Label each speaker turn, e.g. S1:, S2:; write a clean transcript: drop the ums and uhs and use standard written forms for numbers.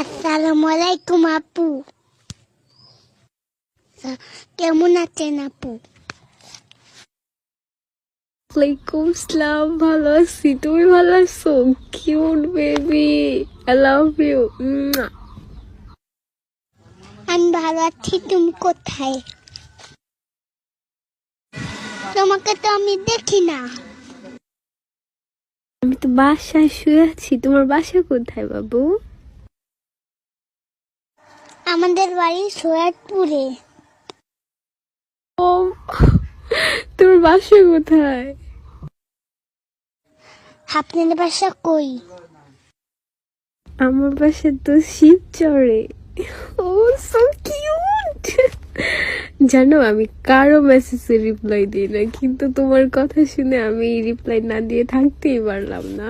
S1: আসসালামু আলাইকুম আপু। কেমন আছেন আপু?
S2: ওয়ালাইকুম আসসালাম, ভালো আছি। তুমি ভালো আছো? Cute baby, I love you.
S1: আমি ভালো আছি। তুমি কোথায়? তোমাকে তো আমি দেখি না।
S2: আমি তো বাসায় শুয়ে আছি। তোমার বাসা কোথায় বাবু?
S1: আমাদের বাড়ি সৈয়দপুরে।
S2: ও, তোমার বাসা কোথায়?
S1: আপনাদের বাসা কই?
S2: আমার বাসা তো শিবচরে। ও সো কিউট। জানো, আমি কারো মেসেজে রিপ্লাই দিই না, কিন্তু তোমার কথা শুনে আমি রিপ্লাই না দিয়ে থাকতেই পারলাম না।